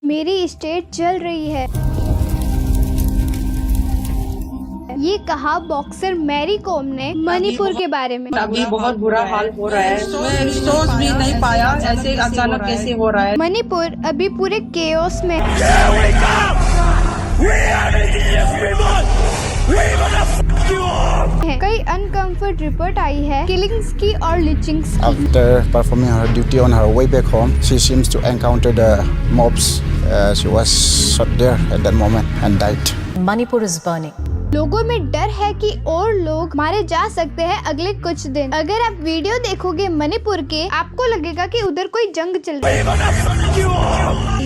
मेरी स्टेट जल रही है। ये कहा बॉक्सर मैरी कॉम ने मणिपुर के बारे में। अभी बहुत बुरा हाल हो रहा है, मैं सोच भी नहीं पाया ऐसे अचानक कैसे हो रहा है। मणिपुर अभी पूरे केओस में कई अनकंफर्ट रिपोर्ट आई है किलिंग्स की और लिचिंग्स की। After performing her duty on her way back home, she seems to encounter the mobs. She was shot there at that moment and died. Manipur is burning. लोगों में डर है कि और लोग मारे जा सकते हैं अगले कुछ दिन। अगर आप वीडियो देखोगे मणिपुर के, आपको लगेगा कि उधर कोई जंग चल रही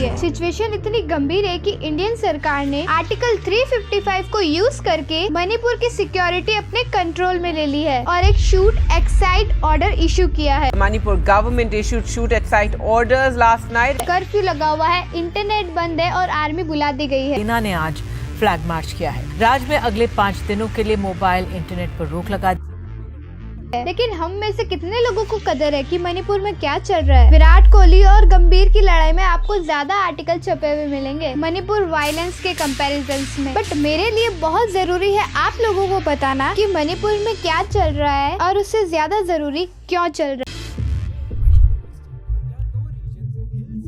है। सिचुएशन इतनी गंभीर है कि इंडियन सरकार ने आर्टिकल 355 को यूज करके मणिपुर की सिक्योरिटी अपने कंट्रोल में ले ली है और एक शूट एक्साइट ऑर्डर इशू किया है। Manipur government issued shoot excite orders last night. Curfew लगा हुआ है, इंटरनेट बंद है और आर्मी बुला दी गई है। सेना ने आज फ्लैग मार्च किया है। राज्य में अगले 5 दिनों के लिए मोबाइल इंटरनेट पर रोक लगा दी। लेकिन हम में से कितने लोगों को कदर है कि मणिपुर में क्या चल रहा है। विराट कोहली और गंभीर की लड़ाई में आपको ज्यादा आर्टिकल छपे हुए मिलेंगे मणिपुर वायलेंस के कंपैरिजन में। बट मेरे लिए बहुत जरूरी है आप लोगों को बताना कि मणिपुर में क्या चल रहा है और उससे ज्यादा जरूरी क्यों चल रहा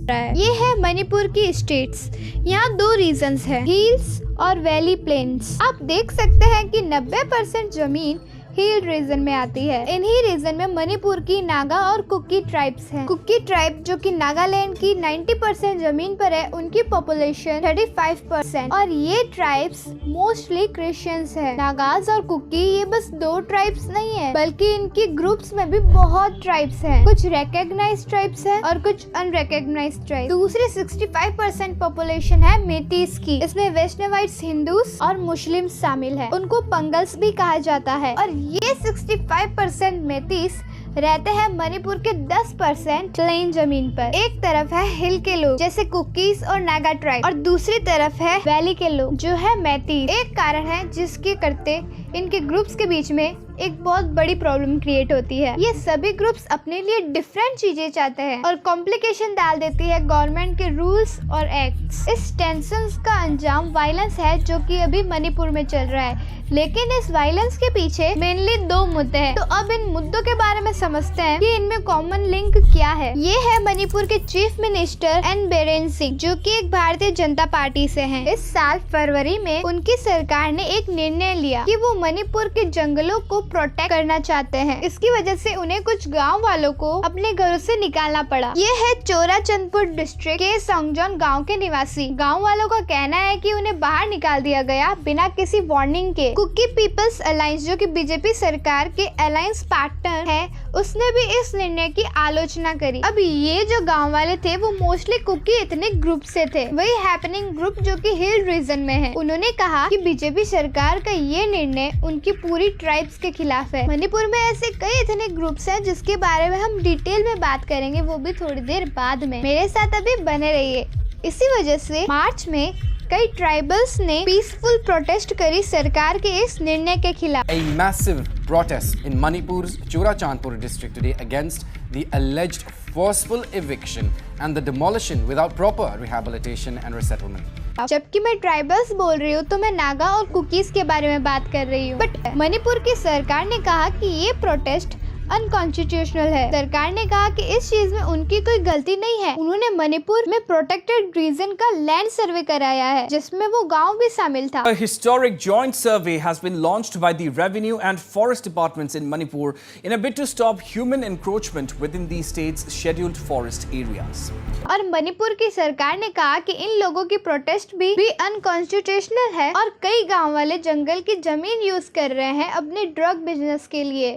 है। ये है मणिपुर की स्टेट्स। यहाँ 2 रीजन्स हैं, हिल्स और वैली प्लेन्स। आप देख सकते हैं कि 90% जमीन हिल रीजन में आती है। इन्हीं रीजन में मणिपुर की नागा और कुकी ट्राइब्स हैं। कुकी ट्राइब जो कि नागालैंड की 90% जमीन पर है, उनकी पॉपुलेशन 35% और ये ट्राइब्स मोस्टली क्रिश्चियंस है। नागाज और कुकी ये बस 2 ट्राइब्स नहीं है, बल्कि इनकी ग्रुप्स में भी बहुत ट्राइब्स हैं। कुछ रिकॉग्नाइज्ड ट्राइब्स हैं और कुछ अनरिकॉग्नाइज्ड ट्राइब। दूसरी 65% पॉपुलेशन है मेटीज की। इसमें वैष्णवाइट्स, हिंदूस और मुस्लिम शामिल है। उनको पंगल्स भी कहा जाता है। और ये 65% मेतीस रहते हैं मणिपुर के 10% प्लेन जमीन पर। एक तरफ है हिल के लोग जैसे कुकीज और नागा ट्राइब और दूसरी तरफ है वैली के लोग जो है मैतीस। एक कारण है जिसके करते इनके ग्रुप्स के बीच में एक बहुत बड़ी प्रॉब्लम क्रिएट होती है। ये सभी ग्रुप्स अपने लिए डिफरेंट चीजें चाहते हैं और कॉम्प्लिकेशन डाल देती है गवर्नमेंट के रूल्स और एक्ट्स। इस टेंशन का अंजाम वायलेंस है जो कि अभी मणिपुर में चल रहा है। लेकिन इस वायलेंस के पीछे मेनली 2 मुद्दे हैं। तो अब इन मुद्दों के बारे में समझते हैं कि इनमें कॉमन लिंक क्या है। ये है मणिपुर के chief minister N Biren Singh जो कि एक भारतीय जनता पार्टी से हैं। इस साल फरवरी में उनकी सरकार ने एक निर्णय लिया कि वो मणिपुर के जंगलों को प्रोटेक्ट करना चाहते हैं। इसकी वजह से उन्हें कुछ गांव वालों को अपने घरों से निकालना पड़ा। ये है चोराचंदपुर डिस्ट्रिक्ट के सोंगजोन गांव के निवासी। गांव वालों का कहना है कि उन्हें बाहर निकाल दिया गया बिना किसी वार्निंग के। कुकी पीपल्स अलायंस जो कि बीजेपी सरकार के अलायंस पार्टनर है, उसने भी इस निर्णय की आलोचना करी। अब ये जो गांव वाले थे वो मोस्टली कुकी एथनिक ग्रुप से थे, वही हैपनिंग ग्रुप जो कि हिल रीजन में है। उन्होंने कहा कि बीजेपी सरकार का ये निर्णय उनकी पूरी ट्राइब्स के खिलाफ है। मणिपुर में ऐसे कई एथनिक ग्रुप्स हैं जिसके बारे में हम डिटेल में बात करेंगे, वो भी थोड़ी देर बाद में। मेरे साथ अभी बने रहिए। इसी वजह से मार्च में कई ट्राइबल्स ने पीसफुल प्रोटेस्ट करी सरकार के इस निर्णय के खिलाफ। A massive protest in Manipur's Churachandpur district today against the alleged forceful eviction and the demolition without proper rehabilitation and resettlement. जबकि मैं ट्राइबल्स बोल रही हूँ तो मैं नागा और कुकीज के बारे में बात कर रही हूँ। बट मणिपुर की सरकार ने कहा कि ये प्रोटेस्ट अनकॉन्स्टिट्यूशनल है। सरकार ने कहा कि इस चीज में उनकी कोई गलती नहीं है। उन्होंने मणिपुर में प्रोटेक्टेड रीजन का लैंड सर्वे कराया है जिसमें वो गांव भी शामिल था। A historic joint survey has been launched by the Revenue and Forest Departments in Manipur in a bid to stop human encroachment within the state's scheduled forest areas. और मणिपुर की सरकार ने कहा कि इन लोगों की प्रोटेस्ट भी अनकॉन्स्टिट्यूशनल है और कई गांव वाले जंगल की जमीन यूज कर रहे हैं अपने ड्रग बिजनेस के लिए।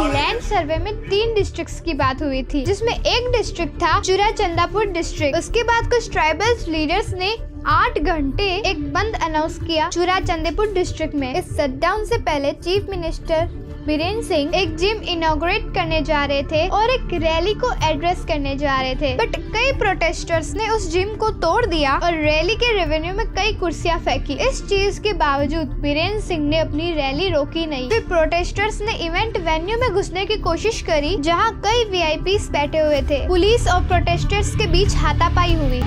लैंड सर्वे में 3 डिस्ट्रिक्ट्स की बात हुई थी जिसमें एक डिस्ट्रिक्ट था चूराचंदापुर डिस्ट्रिक्ट। उसके बाद कुछ ट्राइबल्स लीडर्स ने 8 घंटे एक बंद अनाउंस किया चूराचंदेपुर डिस्ट्रिक्ट में। इस शटडाउन से पहले चीफ मिनिस्टर बीरेन सिंह एक जिम इनॉग्रेट करने जा रहे थे और एक रैली को एड्रेस करने जा रहे थे, बट कई प्रोटेस्टर्स ने उस जिम को तोड़ दिया और रैली के रेवेन्यू में कई कुर्सियां फेंकी। इस चीज के बावजूद बीरेन सिंह ने अपनी रैली रोकी नहीं। फिर प्रोटेस्टर्स ने इवेंट वेन्यू में घुसने की कोशिश करी, जहां कई वीआईपीस बैठे हुए थे। पुलिस और प्रोटेस्टर्स के बीच हाथापाई हुई।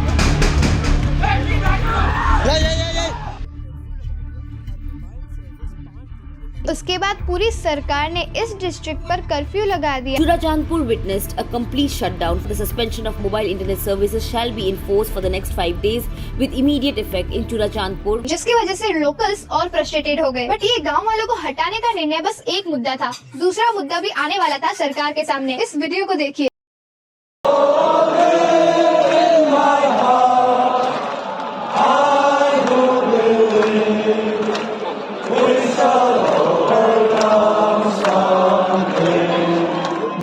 उसके बाद पूरी सरकार ने इस डिस्ट्रिक्ट पर कर्फ्यू लगा दिया। Churachandpur witnessed a complete shutdown. The suspension of mobile internet services shall be enforced for the next 5 days with immediate effect in Churachandpur. जिसकी वजह से लोकल्स और फ्रस्ट्रेटेड हो गए, बट ये गांव वालों को हटाने का निर्णय बस एक मुद्दा था। दूसरा मुद्दा भी आने वाला था सरकार के सामने। इस वीडियो को देखिए।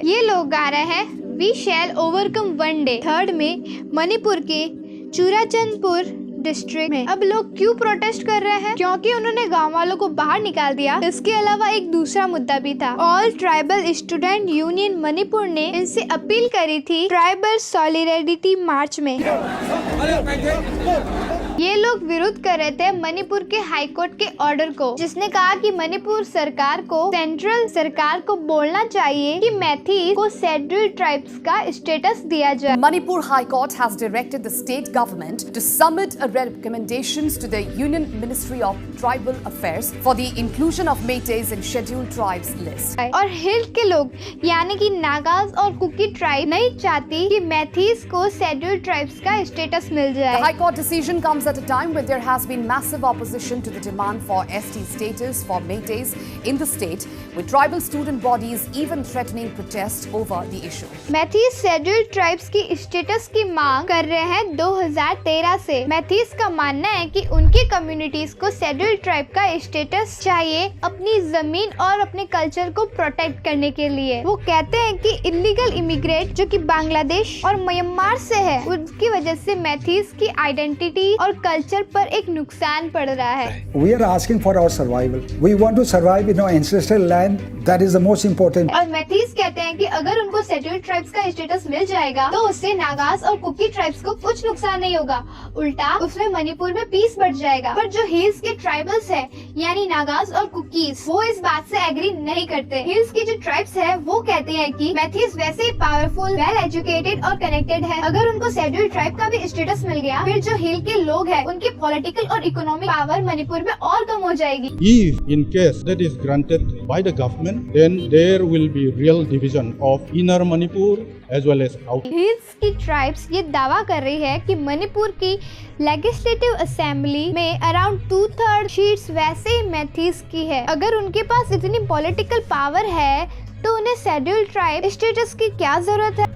ये लोग गा रहे हैं we shall overcome one day. 3 में मणिपुर के चूराचंदपुर डिस्ट्रिक्ट में अब लोग क्यों प्रोटेस्ट कर रहे हैं? क्योंकि उन्होंने गांव वालों को बाहर निकाल दिया। इसके अलावा एक दूसरा मुद्दा भी था। All tribal student union Manipur ने इनसे अपील करी थी ट्राइबल सॉलिडेरिटी मार्च में। ये लोग विरोध कर रहे थे मणिपुर के हाई कोर्ट के ऑर्डर को, जिसने कहा कि मणिपुर सरकार को सेंट्रल सरकार को बोलना चाहिए कि मैथी को शेड्यूल्ड ट्राइब्स का स्टेटस दिया जाए। Manipur High Court has directed the state government to submit a recommendations to the Union Ministry of Tribal Affairs for the inclusion of Métis in Scheduled Tribes list. और हिल के लोग यानी कि नागाज और cookie tribe नहीं चाहती कि मैथीज को शेड्यूल्ड ट्राइब्स का स्टेटस मिल जाए। The High Court decision comes at a time when there has been massive opposition to the demand for ST status for Métis in the state, with tribal student bodies even threatening protest over the issue. Meiteis scheduled tribes की status की मांग कर रहे हैं 2013 से। मैथीज का मानना है कि उनकी कम्युनिटीज को शेड्यूल्ड ट्राइब का स्टेटस चाहिए अपनी जमीन और अपने कल्चर को प्रोटेक्ट करने के लिए। वो कहते हैं कि इलीगल इमिग्रेट जो कि बांग्लादेश और म्यांमार से है, उनकी वजह से मैथीज की आइडेंटिटी और कल्चर पर एक नुकसान पड़ रहा है। We are asking for our survival. We want to survive in our ancestral land. That is the most important. और मैथीज कहते हैं कि अगर उनको शेड्यूल्ड ट्राइब्स का स्टेटस मिल जाएगा तो उससे नागास और कुकी ट्राइब्स को कुछ नुकसान नहीं होगा, उल्टा उसमें मणिपुर में पीस बढ़ जाएगा। पर जो हिल्स के ट्राइबल्स है यानी नागास और कुकीज, वो इस बात से एग्री नहीं करते। हिल्स की जो ट्राइब्स है वो कहते हैं कि मैथीज वैसे ही पावरफुल, वेल एजुकेटेड और कनेक्टेड है। अगर उनको शेड्यूल्ड ट्राइब का भी स्टेटस मिल गया, फिर जो हिल के लोग है उनकी पॉलिटिकल और इकोनॉमिक पावर मणिपुर में और कम हो जाएगी। If in case that is granted by the government, then there will be real division of inner Manipur as well as outer. Hills की ट्राइब्स ये दावा कर रही है कि मणिपुर की लेजिस्लेटिव असेंबली में अराउंड 2/3 सीट्स वैसे ही मैथीज की है। अगर उनके पास इतनी पॉलिटिकल पावर है तो उन्हें शेड्यूल्ड ट्राइब स्टेटस की क्या जरूरत है?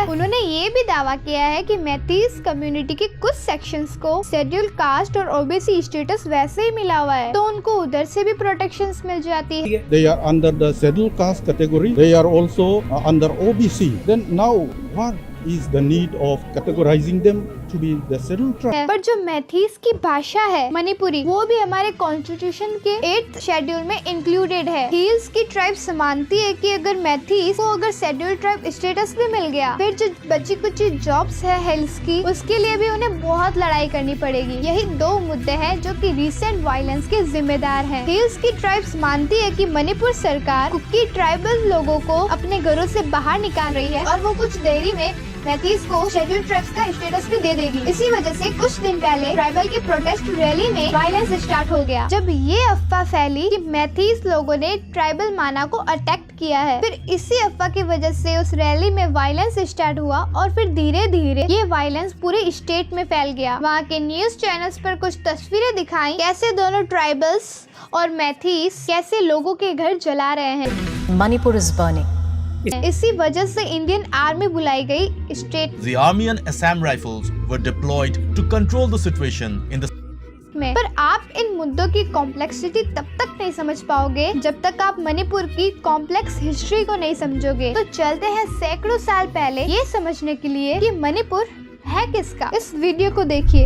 उन्होंने ये भी दावा किया है कि मैथीज कम्युनिटी के कुछ सेक्शंस को शेड्यूल्ड कास्ट और ओबीसी स्टेटस वैसे ही मिला हुआ है, तो उनको उधर से भी प्रोटेक्शंस मिल जाती है। They are under the scheduled caste category. They are also under OBC. Then now what is the need of categorizing them to be the scheduled tribe? पर जो मैथीज की भाषा है मणिपुरी, वो भी हमारे कॉन्स्टिट्यूशन के 8th शेड्यूल में इंक्लूडेड है। हिल्स की ट्राइब मानती है कि अगर मैथीज को अगर शेड्यूल्ड ट्राइब स्टेटस भी मिल गया, फिर जो बची कुछ जॉब्स है हिल्स की, उसके लिए भी उन्हें बहुत लड़ाई करनी पड़ेगी। यही 2 मुद्दे हैं जो कि रिसेंट वायलेंस के जिम्मेदार हैं। हिल्स की ट्राइब्स मानती है कि मणिपुर सरकार कुकी ट्राइबल लोगों को अपने घरों से बाहर निकाल रही है और वो कुछ देरी में मैथीज को शेड्यूल्ड ट्राइब्स का स्टेटस भी दे देगी। इसी वजह से कुछ दिन पहले ट्राइबल की प्रोटेस्ट रैली में वायलेंस स्टार्ट हो गया, जब ये अफवाह फैली कि मैथीज लोगों ने ट्राइबल माना को अटैक किया है। फिर इसी अफवाह की वजह से उस रैली में वायलेंस स्टार्ट हुआ और फिर धीरे धीरे ये वायलेंस पूरे स्टेट में फैल गया। वहाँ के न्यूज चैनल्स पर कुछ तस्वीरें दिखाई कैसे दोनों ट्राइबल्स और मैथीज कैसे लोगों के घर जला रहे हैं। Manipur is burning. इसी वजह से इंडियन आर्मी बुलाई गई state The Army and Assam Rifles were deployed to control the situation in the में। पर आप इन मुद्दों की कॉम्प्लेक्सिटी तब तक नहीं समझ पाओगे जब तक आप मणिपुर की कॉम्प्लेक्स हिस्ट्री को नहीं समझोगे। तो चलते हैं सैकड़ों साल पहले ये समझने के लिए कि मणिपुर है किसका? इस वीडियो को देखिए।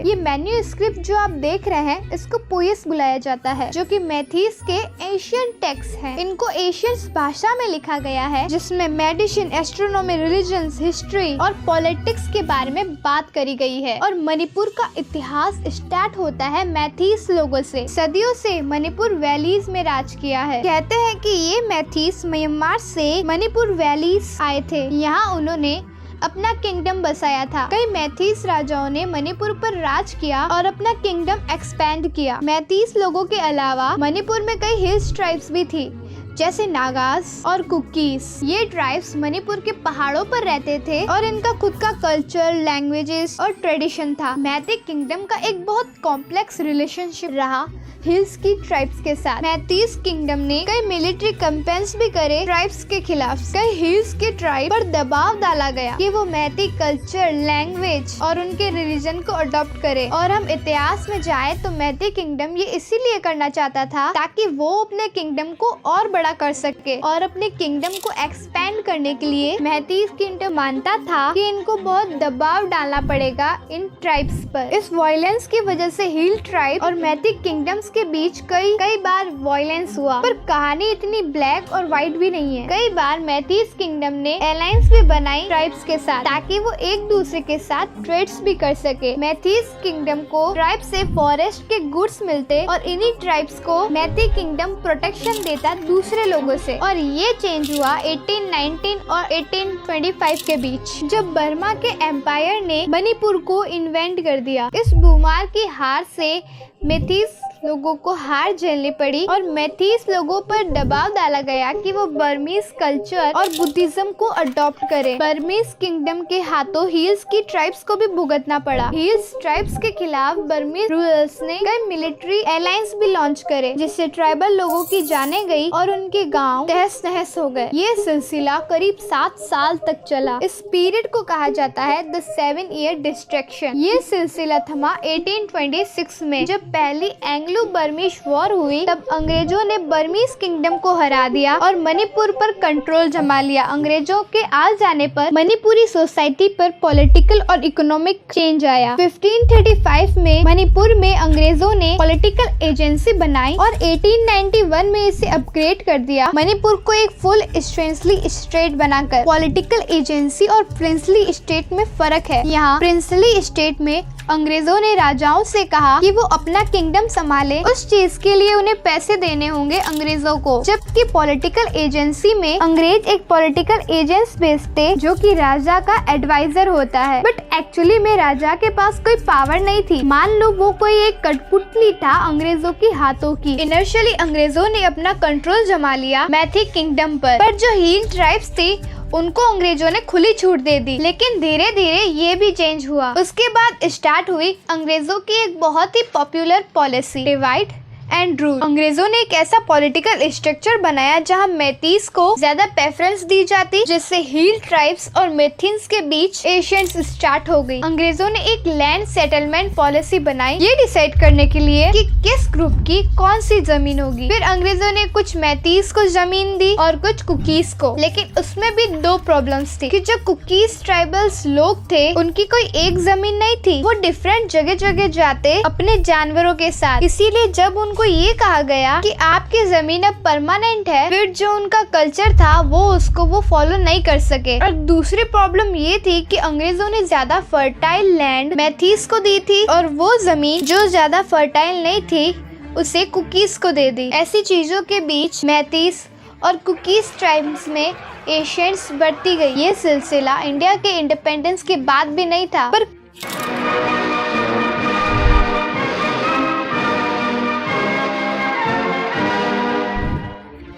ये मैन्यूस्क्रिप्ट जो आप देख रहे हैं इसको पोएस बुलाया जाता है, जो कि मैथीस के एशियन टेक्स्ट हैं। इनको एशियन भाषा में लिखा गया है, जिसमें मेडिसिन, एस्ट्रोनॉमी, रिलीजन्स, हिस्ट्री और पॉलिटिक्स के बारे में बात करी गई है। और मणिपुर का इतिहास स्टार्ट होता है मैथीस लोगों से। सदियों से मणिपुर वैलीज में राज किया है। कहते हैं कि ये मैथीस म्यांमार से मणिपुर वैलीज आए थे। यहाँ उन्होंने अपना किंगडम बसाया था। कई मैथीस राजाओं ने मणिपुर पर राज किया और अपना किंगडम एक्सपेंड किया। मैथीस लोगों के अलावा मणिपुर में कई हिल्स ट्राइब्स भी थी, जैसे नागास और कुकीज। ये ट्राइब्स मणिपुर के पहाड़ों पर रहते थे और इनका खुद का कल्चर, लैंग्वेजेस और ट्रेडिशन था। मैथिक किंगडम का एक बहुत कॉम्प्लेक्स रिलेशनशिप रहा हिल्स की ट्राइब्स के साथ। मैथीस किंगडम ने कई मिलिट्री कैंपेन्स भी करे ट्राइब्स के खिलाफ। कई हिल्स के ट्राइब पर दबाव डाला गया कि वो मैथिक कल्चर, लैंग्वेज और उनके रिलीजन को अडॉप्ट करे। और हम इतिहास में जाए तो मैथिक किंगडम ये इसीलिए करना चाहता था ताकि वो अपने किंगडम को और बड़ा कर सके। और अपने किंगडम को एक्सपेंड करने के लिए मैथीस किंगडम मानता था कि इनको बहुत दबाव डालना पड़ेगा इन ट्राइब्स पर। इस वायलेंस की वजह से हिल ट्राइब और मैथिक किंगडम्स के बीच कई बार वायलेंस हुआ। पर कहानी इतनी ब्लैक और व्हाइट भी नहीं है। कई बार मैथीस किंगडम ने अलायंस भी बनाई ट्राइब्स के साथ ताकि वो एक दूसरे के साथ ट्रेड्स भी कर सके। मैथीस किंगडम को ट्राइब से फॉरेस्ट के गुड्स मिलते और इन्हीं ट्राइब्स को मैथिक किंगडम प्रोटेक्शन देता दूसरे लोगों से। और ये चेंज हुआ 1819 और 1825 के बीच, जब बर्मा के एम्पायर ने मणिपुर को इन्वेंट कर दिया। इस बीमार की हार से मैथीस लोगों को हार झेलनी पड़ी और मैथीस लोगों पर दबाव डाला गया कि वो बर्मीज कल्चर और बुद्धिज्म को अडॉप्ट करें। बर्मीज किंगडम के हाथों हिल्स की ट्राइब्स को भी भुगतना पड़ा। हिल्स ट्राइब्स के खिलाफ बर्मीज रूलर्स ने कई मिलिट्री अलायंस भी लॉन्च करे, जिससे ट्राइबल लोगों की जाने गई और उनके गांव तहस नहस हो गए। ये सिलसिला करीब 7 साल तक चला। इस पीरियड को कहा जाता है द 7 ईयर डिस्ट्रैक्शन। ये सिलसिला थमा 1826 में, जब पहली एंग्लो बर्मीज वॉर हुई। तब अंग्रेजों ने बर्मीज किंगडम को हरा दिया और मणिपुर पर कंट्रोल जमा लिया। अंग्रेजों के आ जाने पर मणिपुरी सोसाइटी पर पॉलिटिकल और इकोनॉमिक चेंज आया। 1535 में मणिपुर में अंग्रेजों ने पॉलिटिकल एजेंसी बनाई और 1891 में इसे अपग्रेड कर दिया। मणिपुर को एक फुल प्रिंसली स्टेट बनाकर। पॉलिटिकल एजेंसी और प्रिंसली स्टेट में फर्क है। यहाँ प्रिंसली स्टेट में अंग्रेजों ने राजाओं से कहा कि वो अपना किंगडम संभाले, उस चीज के लिए उन्हें पैसे देने होंगे अंग्रेजों को। जबकि पॉलिटिकल एजेंसी में अंग्रेज एक पॉलिटिकल एजेंट भेजते जो कि राजा का एडवाइजर होता है, बट एक्चुअली में राजा के पास कोई पावर नहीं थी। मान लो वो कोई एक कठपुतली था अंग्रेजों की हाथों की। इनिशियली अंग्रेजों ने अपना कंट्रोल जमा लिया मैथिक किंगडम पर जो हिल ट्राइब्स थी उनको अंग्रेजों ने खुली छूट दे दी। लेकिन धीरे धीरे ये भी चेंज हुआ। उसके बाद स्टार्ट हुई अंग्रेजों की एक बहुत ही popular policy, divide and rule. अंग्रेजों ने एक ऐसा पॉलिटिकल स्ट्रक्चर बनाया जहां मैथीस को ज्यादा प्रेफरेंस दी जाती, जिससे हिल ट्राइब्स और मैथिन्स के बीच एशियंस स्टार्ट हो गई। अंग्रेजों ने एक लैंड सेटलमेंट पॉलिसी बनाई, ये डिसाइड करने के लिए कि किस ग्रुप की कौन सी जमीन होगी। फिर अंग्रेजों ने कुछ मैथीस को जमीन दी और कुछ कुकीज को। लेकिन उसमें भी 2 प्रॉब्लम्स थी कि जो कुकीज ट्राइबल्स लोग थे उनकी कोई एक जमीन नहीं थी, वो डिफरेंट जगह जगह जाते अपने जानवरों के साथ। इसीलिए जब उनको ये कहा गया कि आपकी जमीन अब परमानेंट है, फिर जो उनका कल्चर था वो फॉलो नहीं कर सके। और दूसरी प्रॉब्लम ये थी कि अंग्रेजों ने ज्यादा फर्टाइल लैंड मैथीस को दी थी और वो जमीन जो ज्यादा फर्टाइल नहीं थी उसे कुकीज को दे दी। ऐसी चीजों के बीच मैथीस और कुकीज ट्राइब्स में एशियंस बढ़ती गई। ये सिलसिला इंडिया के इंडिपेंडेंस के बाद भी नहीं था, पर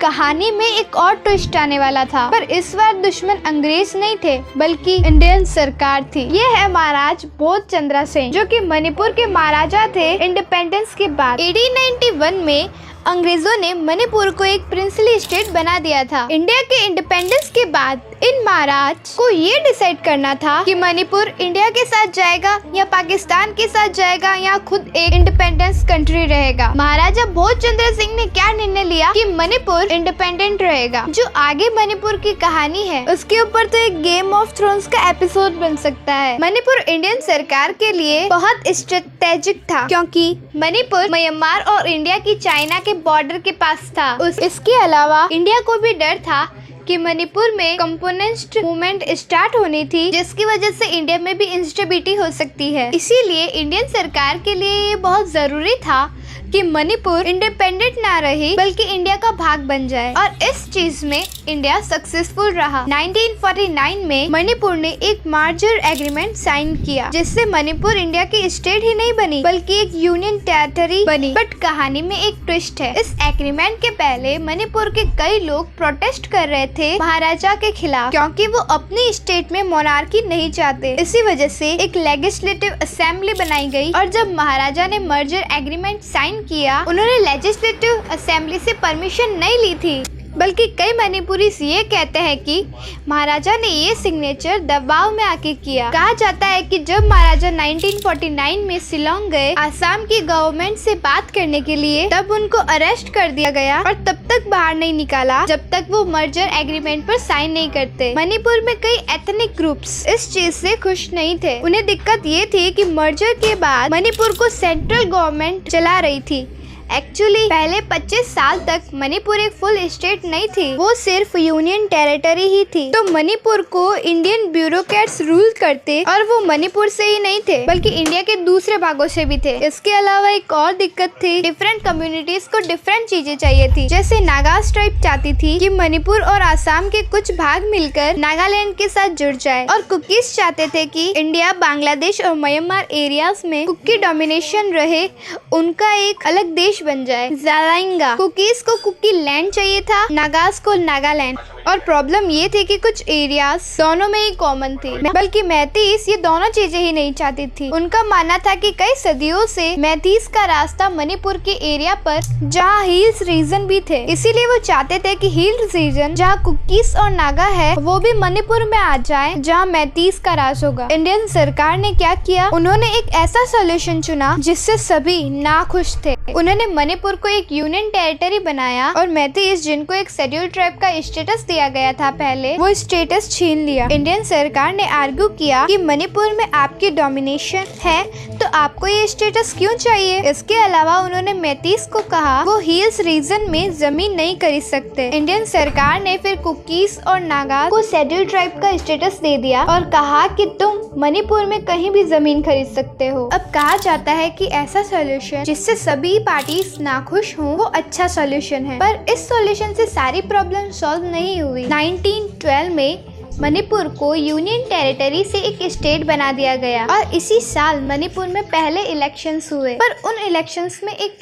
कहानी में एक और ट्विस्ट आने वाला था। पर इस बार दुश्मन अंग्रेज नहीं थे बल्कि इंडियन सरकार थी। ये है महाराज बोध चंद्रा सिंह, जो कि मणिपुर के महाराजा थे इंडिपेंडेंस के बाद। 1891 में अंग्रेजों ने मणिपुर को एक प्रिंसली स्टेट बना दिया था। इंडिया के इंडिपेंडेंस के बाद इन महाराज को ये डिसाइड करना था कि मणिपुर इंडिया के साथ जाएगा या पाकिस्तान के साथ जाएगा या खुद एक इंडिपेंडेंस कंट्री रहेगा। महाराजा भोजचंद्र सिंह ने क्या निर्णय लिया कि मणिपुर इंडिपेंडेंट रहेगा। जो आगे मणिपुर की कहानी है उसके ऊपर तो एक गेम ऑफ थ्रोन्स का एपिसोड बन सकता है। मणिपुर इंडियन सरकार के लिए बहुत स्ट्रेटेजिक था क्योंकि मणिपुर म्यांमार और इंडिया की चाइना के बॉर्डर के पास था। इसके अलावा इंडिया को भी डर था कि मणिपुर में कम्युनिस्ट मूवमेंट स्टार्ट होनी थी जिसकी वजह से इंडिया में भी इंस्टेबिलिटी हो सकती है। इसीलिए इंडियन सरकार के लिए ये बहुत जरूरी था कि मणिपुर इंडिपेंडेंट ना रहे बल्कि इंडिया का भाग बन जाए और इस चीज में इंडिया सक्सेसफुल रहा। 1949 में मणिपुर ने एक मर्जर एग्रीमेंट साइन किया जिससे मणिपुर इंडिया की स्टेट ही नहीं बनी बल्कि एक यूनियन टेरिटरी बनी। बट कहानी में एक ट्विस्ट है। इस एग्रीमेंट के पहले मणिपुर के कई लोग प्रोटेस्ट कर रहे थे महाराजा के खिलाफ क्योंकि वो अपनी स्टेट में मोनार्की नहीं चाहते। इसी वजह से एक लेजिस्लेटिव असेंबली बनाई गई और जब महाराजा ने मर्जर एग्रीमेंट साइन किया उन्होंने लेजिस्लेटिव असेंबली से परमिशन नहीं ली थी बल्कि कई मणिपुरी ये कहते हैं कि महाराजा ने ये सिग्नेचर दबाव में आके किया। कहा जाता है कि जब महाराजा 1949 में शिलोंग गए आसाम की गवर्नमेंट से बात करने के लिए तब उनको अरेस्ट कर दिया गया और तब तक बाहर नहीं निकाला जब तक वो मर्जर एग्रीमेंट पर साइन नहीं करते। मणिपुर में कई एथनिक ग्रुप्स इस चीज से खुश नहीं थे। उन्हें दिक्कत ये थी कि मर्जर के बाद मणिपुर को सेंट्रल गवर्नमेंट चला रही थी। एक्चुअली पहले 25 साल तक मणिपुर एक फुल स्टेट नहीं थी, वो सिर्फ यूनियन टेरिटरी ही थी। तो मणिपुर को इंडियन ब्यूरोक्रेट्स रूल करते और वो मणिपुर से ही नहीं थे बल्कि इंडिया के दूसरे भागों से भी थे। इसके अलावा एक और दिक्कत थी, डिफरेंट कम्युनिटीज को डिफरेंट चीजें चाहिए थी। जैसे नागास ट्राइब चाहती थी कि मणिपुर और आसाम के कुछ भाग मिलकर नागालैंड के साथ जुड़ जाए और कुकीज चाहते थे कि इंडिया बांग्लादेश और म्यांमार एरियाज में कुकी डोमिनेशन रहे, उनका एक अलग देश बन जाए। जालाइंगा कुकीज को कुकी लैंड चाहिए था, नागास को नागालैंड। और प्रॉब्लम ये थी कि कुछ एरियाज दोनों में ही कॉमन थी बल्कि मैतीस ये दोनों चीजें ही नहीं चाहती थी। उनका मानना था कि कई सदियों से मैतीस का रास्ता मणिपुर के एरिया पर जहाँ हिल्स रीजन भी थे, इसीलिए वो चाहते थे कि हिल्स रीजन जहाँ कुकीज और नागा है वो भी मणिपुर में आ जाए जहाँ मैतीस का राज होगा। इंडियन सरकार ने क्या किया, उन्होंने एक ऐसा सोल्यूशन चुना जिससे सभी नाखुश थे। उन्होंने मणिपुर को एक यूनियन टेरिटरी बनाया और मैतीस जिनको एक शेड्यूल ट्राइब का स्टेटस दिया गया था पहले, वो स्टेटस छीन लिया। इंडियन सरकार ने आर्ग्यू किया कि मणिपुर में आपकी डोमिनेशन है तो आपको ये स्टेटस क्यों चाहिए। इसके अलावा उन्होंने मैतीस को कहा वो हिल्स रीजन में जमीन नहीं खरीद सकते। इंडियन सरकार ने फिर कुकीज और नागा को शेड्यूल ट्राइब का स्टेटस दे दिया और कहा कि तुम मणिपुर में कहीं भी जमीन खरीद सकते हो। अब कहा जाता है कि ऐसा सोल्यूशन जिससे सभी पार्टीज नाखुश हों वो अच्छा सोल्यूशन है, पर इस सोल्यूशन से सारी प्रॉब्लम सॉल्व नहीं हुई। 1912 में मणिपुर को यूनियन टेरिटरी से एक स्टेट बना दिया गया और इसी साल मणिपुर में पहले इलेक्शंस हुए। पर उन इलेक्शंस में एक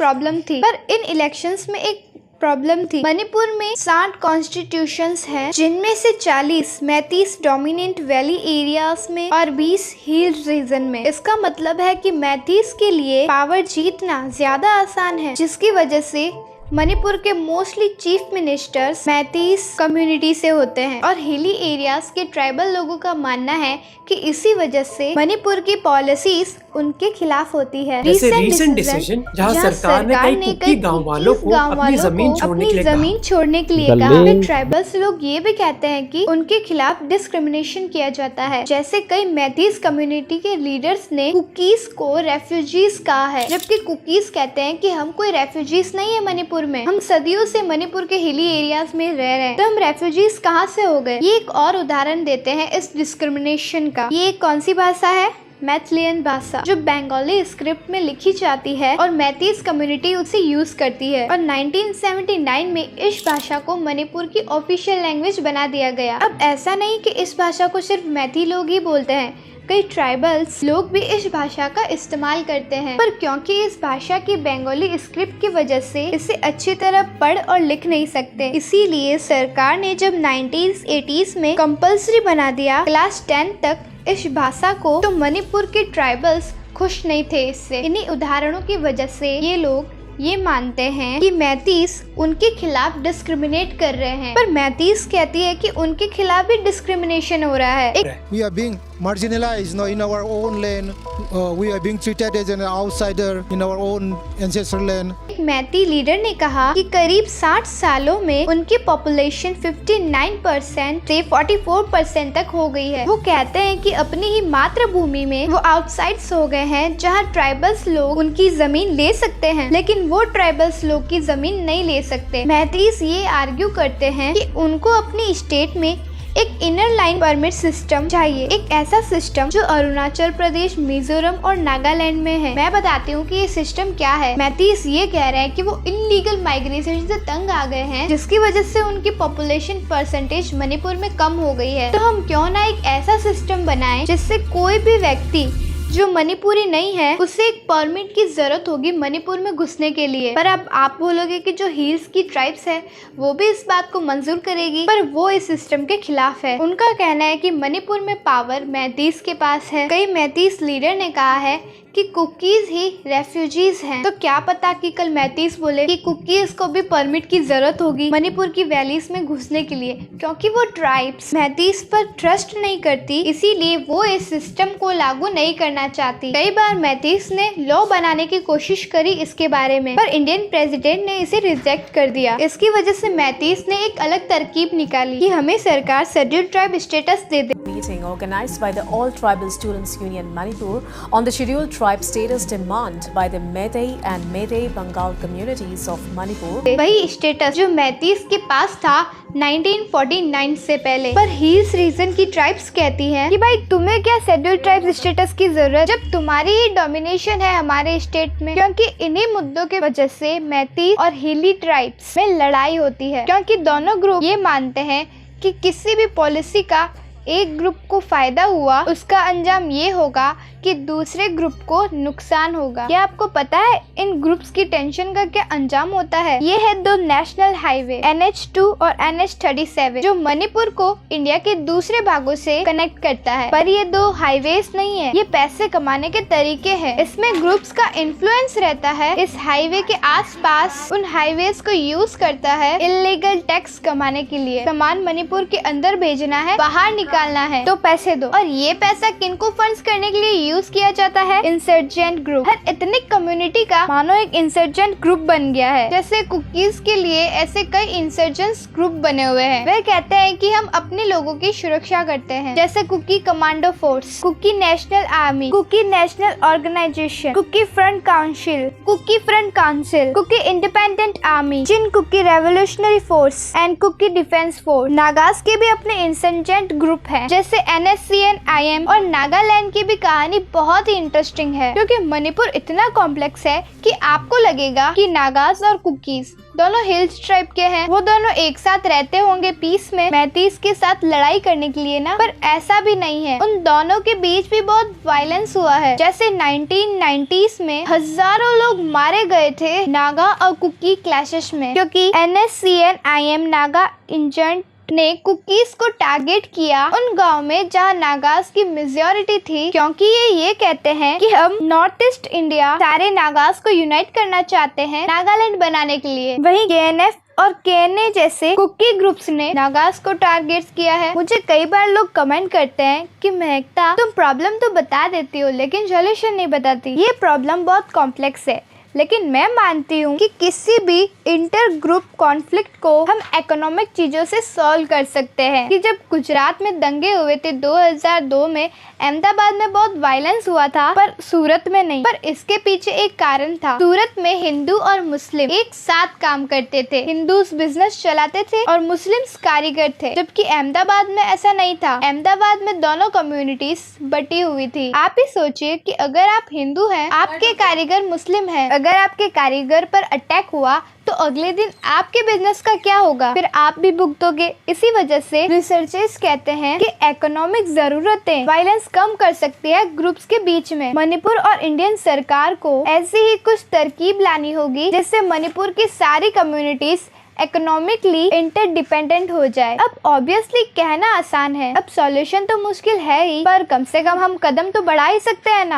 प्रॉब्लम थी। मणिपुर में 60 कॉन्स्टिट्यूशंस हैं जिनमें से 40 मैतीस डोमिनेंट वैली एरियाज में और 20 हिल रीजन में। इसका मतलब है कि मैतीस के लिए पावर जीतना ज्यादा आसान है, जिसकी वजह से मणिपुर के मोस्टली चीफ मिनिस्टर्स मैतीस कम्युनिटी से होते हैं और हिली एरियाज के ट्राइबल लोगों का मानना है कि इसी वजह से मणिपुर की पॉलिसीज उनके खिलाफ होती है। रीसेंट डिसीजन जहां सरकार ने कई कुकी गांव वालों को अपनी जमीन छोड़ने के लिए कहा। ट्राइबल्स लोग ये भी कहते हैं कि उनके खिलाफ डिस्क्रिमिनेशन किया जाता है। जैसे कई मैतीस कम्युनिटी के लीडर्स ने कुकीज को रेफ्यूजीज कहा है, जबकि कुकीज कहते हैं कि हम कोई रेफ्यूजीज नहीं है मणिपुर में, हम सदियों से मणिपुर के हिली एरियाज में रह रहे हैं, तो हम रेफ्यूजीज कहाँ से हो गए। ये एक और उदाहरण देते हैं इस डिस्क्रिमिनेशन का। ये कौन सी भाषा है? मैथिलियन भाषा, जो बंगाली स्क्रिप्ट में लिखी जाती है और मैतीस कम्युनिटी उसे यूज करती है और 1979 में इस भाषा को मणिपुर की ऑफिशियल लैंग्वेज बना दिया गया। अब ऐसा नहीं कि इस भाषा को सिर्फ मैथी लोग ही बोलते हैं, कई ट्राइबल्स लोग भी इस भाषा का इस्तेमाल करते हैं, पर क्योंकि इस भाषा की बंगाली स्क्रिप्ट की वजह से इसे अच्छी तरह पढ़ और लिख नहीं सकते, इसीलिए सरकार ने जब 1980s में कंपल्सरी बना दिया क्लास 10 तक इस भाषा को, तो मणिपुर के ट्राइबल्स खुश नहीं थे इससे। इन्हीं उदाहरणों की वजह से ये लोग ये मानते हैं कि मैतीस उनके खिलाफ डिस्क्रिमिनेट कर रहे हैं, पर मैतीस कहती है कि उनके खिलाफ भी डिस्क्रिमिनेशन हो रहा है। We are being marginalized, in our own land. We are being treated as an outsider in our own ancestral land. एक मैती लीडर ने कहा कि करीब 60 सालों में उनकी पॉपुलेशन 59% से 44% तक हो गई है। वो कहते हैं कि अपनी ही मातृभूमि में वो आउटसाइड्स हो गए हैं, जहाँ ट्राइबल्स लोग उनकी जमीन ले सकते हैं, लेकिन वो ट्राइबल्स लोग की जमीन नहीं ले सकते। मैतीस ये आर्ग्यू करते हैं कि उनको अपनी स्टेट में एक इनर लाइन परमिट सिस्टम चाहिए, एक ऐसा सिस्टम जो अरुणाचल प्रदेश, मिजोरम और नागालैंड में है। मैं बताती हूँ कि ये सिस्टम क्या है। मैतीस ये कह रहे हैं कि वो इलीगल माइग्रेशन से तंग आ गए हैं, जिसकी वजह से उनकी पॉपुलेशन परसेंटेज मणिपुर में कम हो गई है। तो हम क्यों ना एक ऐसा सिस्टम बनाएं जिससे कोई भी व्यक्ति जो मणिपुरी नहीं है उसे एक परमिट की जरूरत होगी मणिपुर में घुसने के लिए। पर अब आप बोलोगे कि जो हिल्स की ट्राइब्स है वो भी इस बात को मंजूर करेगी, पर वो इस सिस्टम के खिलाफ है। उनका कहना है कि मणिपुर में पावर मैतीस के पास है। कई मैतीस लीडर ने कहा है कि कुकीज ही रेफ्यूजीज हैं, तो क्या पता कि कल मैतीस बोले कि कुकीज को भी परमिट की जरूरत होगी मणिपुर की वैलीज में घुसने के लिए, क्योंकि वो ट्राइब्स मैतीस पर ट्रस्ट नहीं करती, इसीलिए वो इस सिस्टम को लागू नहीं करना चाहती। कई बार मैतीस ने लॉ बनाने की कोशिश करी इसके बारे में, पर इंडियन प्रेसिडेंट ने इसे रिजेक्ट कर दिया। इसकी वजह से मैतीस ने एक अलग तरकीब निकाली कि हमें सरकार scheduled tribe status they they. Meeting organized by the All Tribal Students Union Manipur on the scheduled tribe status demand by the Meitei and Meitei Bengal communities of Manipur. वही स्टेटस जो मैतीस के पास था 1949 से पहले। पर हिल्स रीजन की tribes कहती हैं कि भाई तुम्हें क्या शेड्यूल्ड ट्राइब स्टेटस की जरूरत, जब तुम्हारी ही डोमिनेशन है हमारे स्टेट में। क्योंकि इन्हीं मुद्दों के वजह से मैतीस और हिली ट्राइब्स में लड़ाई होती है, क्योंकि दोनों ग्रुप ये मानते हैं कि किसी भी पॉलिसी का एक ग्रुप को फायदा हुआ उसका अंजाम ये होगा कि दूसरे ग्रुप को नुकसान होगा। क्या आपको पता है इन ग्रुप्स की टेंशन का क्या अंजाम होता है? ये है दो नेशनल हाईवे NH2 और NH37 जो मणिपुर को इंडिया के दूसरे भागों से कनेक्ट करता है। पर ये दो हाईवेज नहीं है, ये पैसे कमाने के तरीके हैं। इसमें ग्रुप्स का इन्फ्लुएंस रहता है। इस हाईवे के आसपास उन हाईवेज को यूज करता है इलीगल टैक्स कमाने के लिए। सामान मणिपुर के अंदर भेजना है, बाहर निकालना है तो पैसे दो। और ये पैसा किनको फंड्स करने के लिए यूज किया जाता है? Insurgent group. हर एथनिक कम्युनिटी का मानो एक इंसर्जेंट ग्रुप बन गया है। जैसे कुकीज के लिए ऐसे कई इंसर्जेंट्स ग्रुप बने हुए हैं। वे कहते हैं कि हम अपने लोगों की सुरक्षा करते हैं, जैसे Kuki commando force, Kuki national army, Kuki national organisation, Kuki front council, Kuki independent army, जिन Kuki revolutionary force and Kuki defence force. Nagas के भी अपने इंसर्जेंट ग्रुप है, जैसे NSCN-IM। और नागालैंड की भी कहानी बहुत ही इंटरेस्टिंग है, क्योंकि मणिपुर इतना कॉम्प्लेक्स है कि आपको लगेगा कि नागास और कुकीज दोनों हिल्स ट्राइब के हैं, वो दोनों एक साथ रहते होंगे पीस में मैतीस के साथ लड़ाई करने के लिए ना, पर ऐसा भी नहीं है। उन दोनों के बीच भी बहुत वायलेंस हुआ है। जैसे 1990s में हजारों लोग मारे गए थे नागा और कुकी क्लैशेस में, क्योंकि NSCN-IM नागा इंजर्ड ने कुकीज को टारगेट किया उन गांव में जहां नागास की मेजॉरिटी थी, क्योंकि ये कहते हैं कि हम नॉर्थ ईस्ट इंडिया सारे नागास को यूनाइट करना चाहते हैं नागालैंड बनाने के लिए। वहीं KNF और KNA जैसे कुकी ग्रुप्स ने नागास को टारगेट किया है। मुझे कई बार लोग कमेंट करते हैं कि महकता तुम प्रॉब्लम तो बता देती हो लेकिन सोल्यूशन नहीं बताती। ये प्रॉब्लम बहुत कॉम्प्लेक्स है, लेकिन मैं मानती हूँ कि किसी भी इंटर ग्रुप कॉन्फ्लिक्ट को हम इकोनॉमिक चीजों से सॉल्व कर सकते हैं। कि जब गुजरात में दंगे हुए थे 2002 में, अहमदाबाद में बहुत वायलेंस हुआ था पर सूरत में नहीं। पर इसके पीछे एक कारण था। सूरत में हिंदू और मुस्लिम एक साथ काम करते थे, हिंदूज बिजनेस चलाते थे और मुस्लिम्स कारीगर थे, जबकि अहमदाबाद में ऐसा नहीं था। अहमदाबाद में दोनों कम्युनिटीज बटी हुई थी। आप ही सोचिए कि अगर आप हिंदू हैं, आपके कारीगर मुस्लिम हैं, अगर आपके कारीगर पर अटैक हुआ तो अगले दिन आपके बिजनेस का क्या होगा? फिर आप भी भुगतोगे। इसी वजह से रिसर्चर्स कहते हैं कि इकोनॉमिक जरूरतें वायलेंस कम कर सकती है ग्रुप्स के बीच में। मणिपुर और इंडियन सरकार को ऐसी ही कुछ तरकीब लानी होगी जिससे मणिपुर की सारी कम्युनिटीज इकोनॉमिकली इंटरडिपेंडेंट हो जाए। अब ऑब्वियसली कहना आसान है, अब सॉल्यूशन तो मुश्किल है ही, पर कम से कम हम कदम तो बढ़ा ही सकते हैं ना।